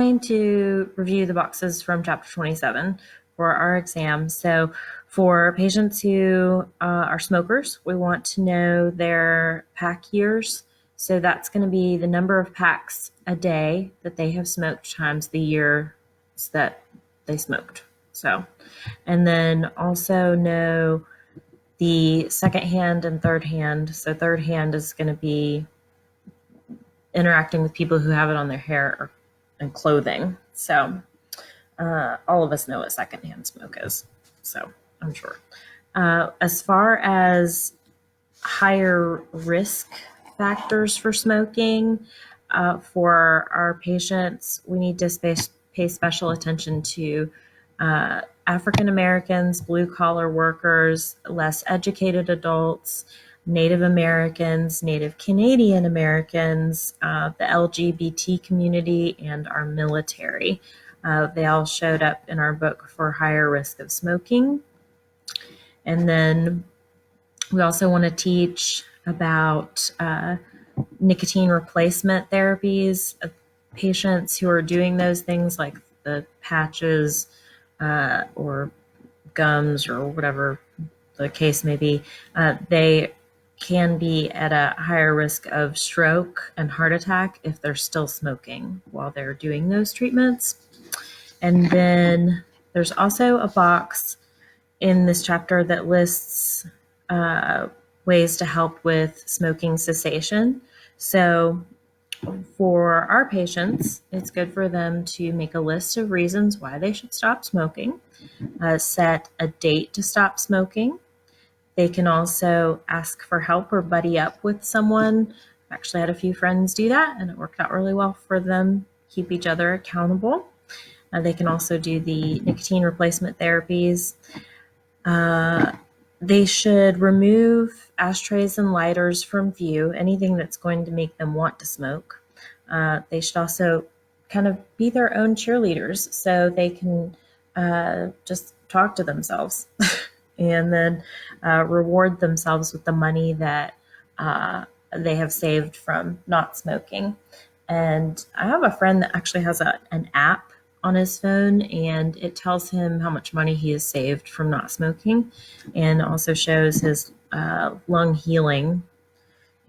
going to review the boxes from chapter 27 for our exam. So for patients who are smokers, we want to know their pack years. So that's going to be the number of packs a day that they have smoked times the years that they smoked. So, and then also know the second hand and third hand. So third hand is going to be interacting with people who have it on their hair and clothing. So all of us know what secondhand smoke is. So I'm sure. As far as higher risk factors for smoking, for our patients, we need to pay special attention to African Americans, blue collar workers, less educated adults, Native Americans, Native Canadian Americans, the LGBT community, and our military. They all showed up in our book for higher risk of smoking. And then we also want to teach about nicotine replacement therapies. Patients who are doing those things like the patches or gums or whatever the case may be, they can be at a higher risk of stroke and heart attack if they're still smoking while they're doing those treatments. And then there's also a box in this chapter that lists ways to help with smoking cessation. So for our patients, it's good for them to make a list of reasons why they should stop smoking, set a date to stop smoking. They can also ask for help or buddy up with someone. I've actually had a few friends do that, and it worked out really well for them, keep each other accountable. They can also do the nicotine replacement therapies. They should remove ashtrays and lighters from view, anything that's going to make them want to smoke. They should also kind of be their own cheerleaders so they can just talk to themselves and then reward themselves with the money that they have saved from not smoking. And I have a friend that actually has an app on his phone, and it tells him how much money he has saved from not smoking, and also shows his lung healing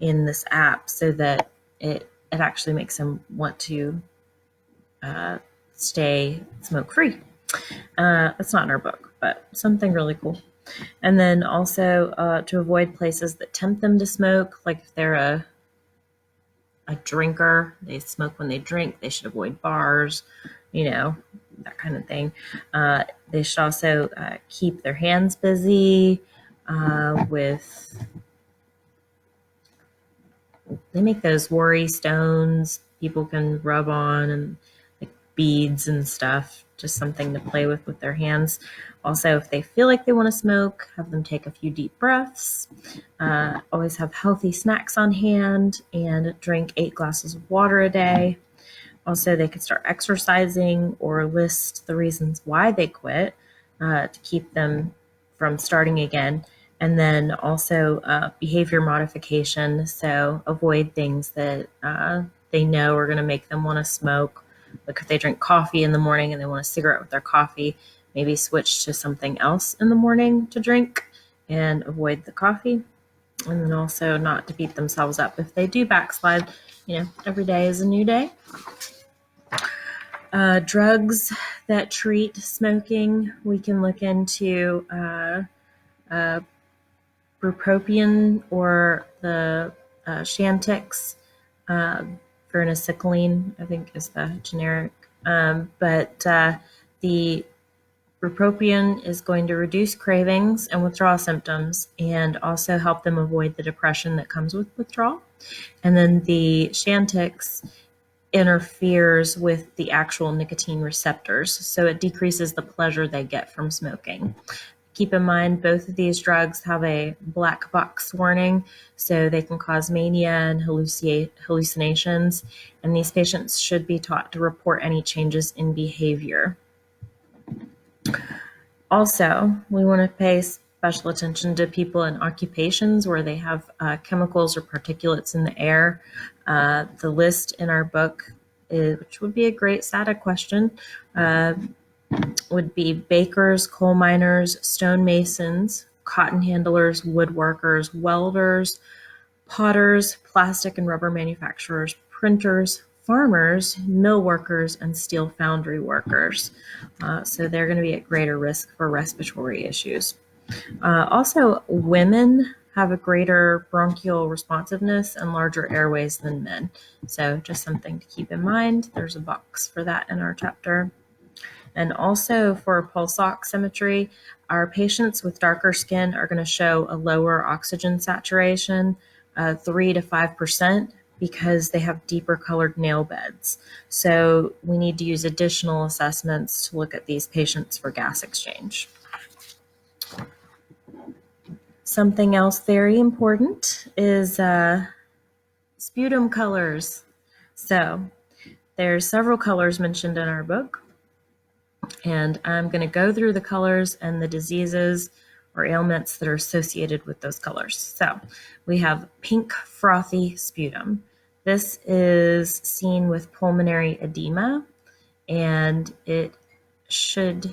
in this app, so that it actually makes him want to stay smoke free. It's not in our book, but something really cool. And then also to avoid places that tempt them to smoke, like if they're a drinker, they smoke when they drink, they should avoid bars, that kind of thing. They should also keep their hands busy they make those worry stones people can rub on, and like beads and stuff, just something to play with their hands. Also, if they feel like they want to smoke, have them take a few deep breaths. Always have healthy snacks on hand and drink 8 glasses of water a day. Also, they could start exercising or list the reasons why they quit to keep them from starting again. And then also behavior modification. So avoid things that they know are going to make them want to smoke. Like if they drink coffee in the morning and they want a cigarette with their coffee, maybe switch to something else in the morning to drink and avoid the coffee. And then also not to beat themselves up if they do backslide. Every day is a new day. Drugs that treat smoking, we can look into bupropion or the Chantix. Vernicillin, I think, is the generic. But the bupropion is going to reduce cravings and withdrawal symptoms and also help them avoid the depression that comes with withdrawal. And then the Chantix interferes with the actual nicotine receptors, so it decreases the pleasure they get from smoking. Keep in mind, both of these drugs have a black box warning, so they can cause mania and hallucinations, and these patients should be taught to report any changes in behavior. Also, we want to pay special attention to people in occupations where they have chemicals or particulates in the air. The list in our book which would be a great SATA question, would be bakers, coal miners, stonemasons, cotton handlers, woodworkers, welders, potters, plastic and rubber manufacturers, printers, farmers, mill workers, and steel foundry workers. So they're going to be at greater risk for respiratory issues. Also, women have a greater bronchial responsiveness and larger airways than men. So just something to keep in mind. There's a box for that in our chapter. And also for pulse oximetry, our patients with darker skin are going to show a lower oxygen saturation, 3 to 5%, because they have deeper colored nail beds. So we need to use additional assessments to look at these patients for gas exchange. Something else very important is sputum colors. So there's several colors mentioned in our book, and I'm going to go through the colors and the diseases or ailments that are associated with those colors. So we have pink frothy sputum. This is seen with pulmonary edema, and it should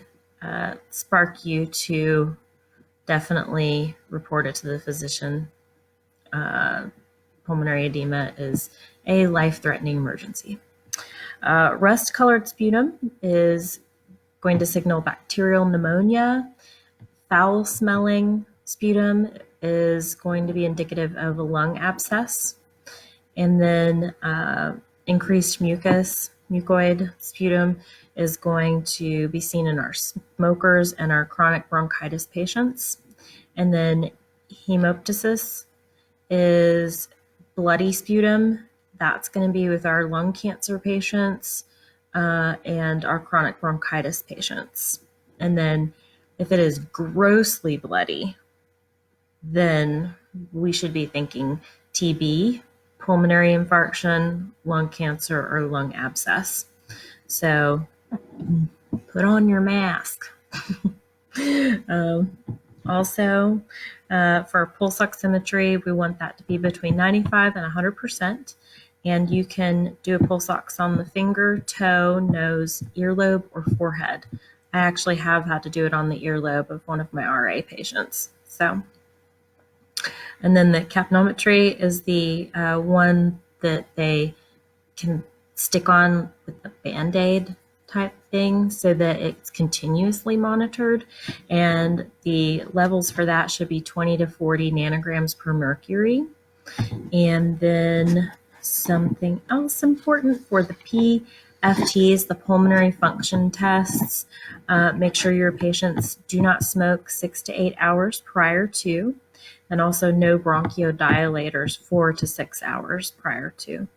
spark you to definitely report it to the physician. Pulmonary edema is a life-threatening emergency. Rust-colored sputum is going to signal bacterial pneumonia. Foul-smelling sputum is going to be indicative of a lung abscess. And then increased mucoid sputum is going to be seen in our smokers and our chronic bronchitis patients. And then hemoptysis is bloody sputum. That's going to be with our lung cancer patients and our chronic bronchitis patients. And then if it is grossly bloody, then we should be thinking TB, pulmonary infarction, lung cancer, or lung abscess. So put on your mask. Also, for pulse oximetry, we want that to be between 95 and 100%. And you can do a pulse ox on the finger, toe, nose, earlobe, or forehead. I actually have had to do it on the earlobe of one of my RA patients. So, and then the capnometry is the one that they can stick on with a Band-Aid type thing so that it's continuously monitored. And the levels for that should be 20 to 40 nanograms per mercury. And then something else important for the PFTs, the pulmonary function tests, make sure your patients do not smoke 6 to 8 hours prior to, and also no bronchodilators 4 to 6 hours prior to.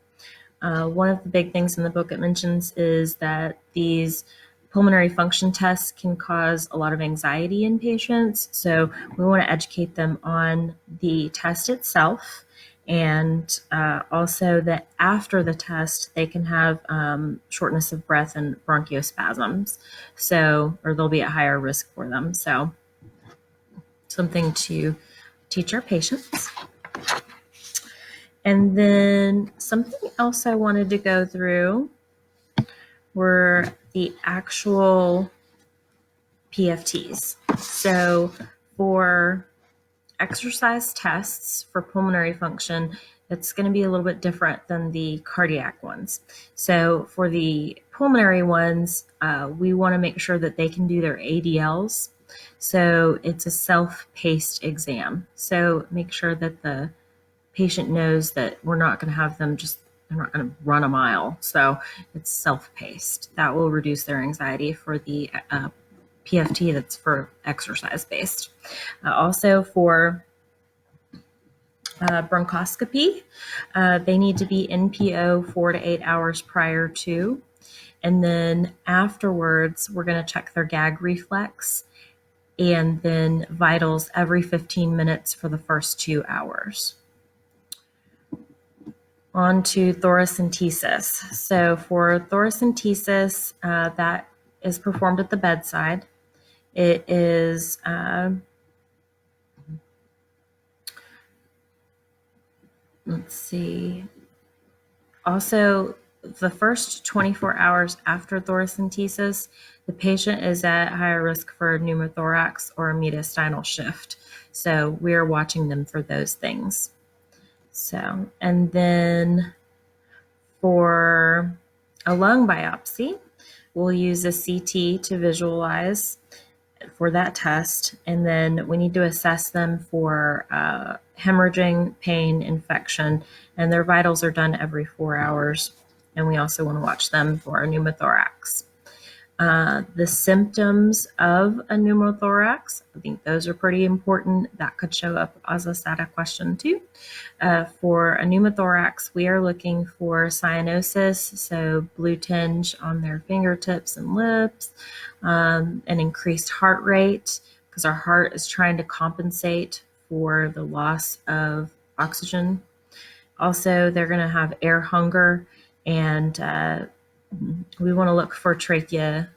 One of the big things in the book it mentions is that these pulmonary function tests can cause a lot of anxiety in patients. So we want to educate them on the test itself, and also that after the test, they can have shortness of breath and bronchospasms. So, or they'll be at higher risk for them. So something to teach our patients. And then something else I wanted to go through were the actual PFTs. So for exercise tests for pulmonary function, it's going to be a little bit different than the cardiac ones. So for the pulmonary ones, we want to make sure that they can do their ADLs. So it's a self-paced exam. So make sure that the patient knows that we're not going to have them they're not going to run a mile. So it's self-paced. That will reduce their anxiety for the PFT that's for exercise-based. Also for bronchoscopy, they need to be NPO 4 to 8 hours prior to. And then afterwards, we're going to check their gag reflex and then vitals every 15 minutes for the first 2 hours. On to thoracentesis. So for thoracentesis, that is performed at the bedside. It is let's see. Also, the first 24 hours after thoracentesis, the patient is at higher risk for pneumothorax or a mediastinal shift. So we're watching them for those things. So, and then for a lung biopsy, we'll use a CT to visualize for that test, and then we need to assess them for hemorrhaging, pain, infection, and their vitals are done every 4 hours, and we also want to watch them for a pneumothorax. The symptoms of a pneumothorax, I think those are pretty important. That could show up as a SATA question too. For a pneumothorax, we are looking for cyanosis, so blue tinge on their fingertips and lips, an increased heart rate, because our heart is trying to compensate for the loss of oxygen. Also, they're going to have air hunger, and we want to look for trachea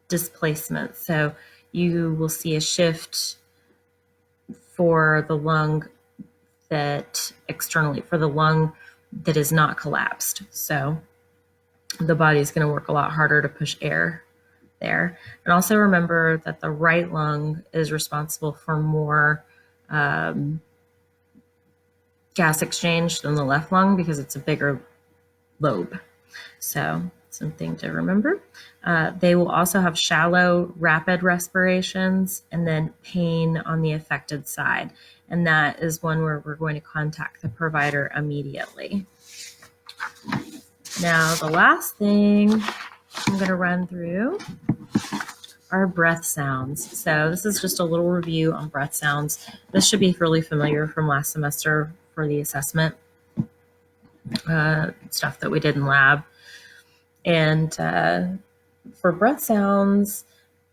displacement. So you will see a shift for the lung that externally, for the lung that is not collapsed. So the body is going to work a lot harder to push air there. And also remember that the right lung is responsible for more gas exchange than the left lung because it's a bigger lobe. So something to remember. They will also have shallow, rapid respirations and then pain on the affected side. And that is one where we're going to contact the provider immediately. Now, the last thing I'm going to run through are breath sounds. So this is just a little review on breath sounds. This should be really familiar from last semester for the assessment stuff that we did in lab. And for breath sounds,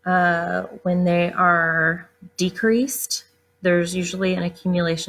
when they are decreased, there's usually an accumulation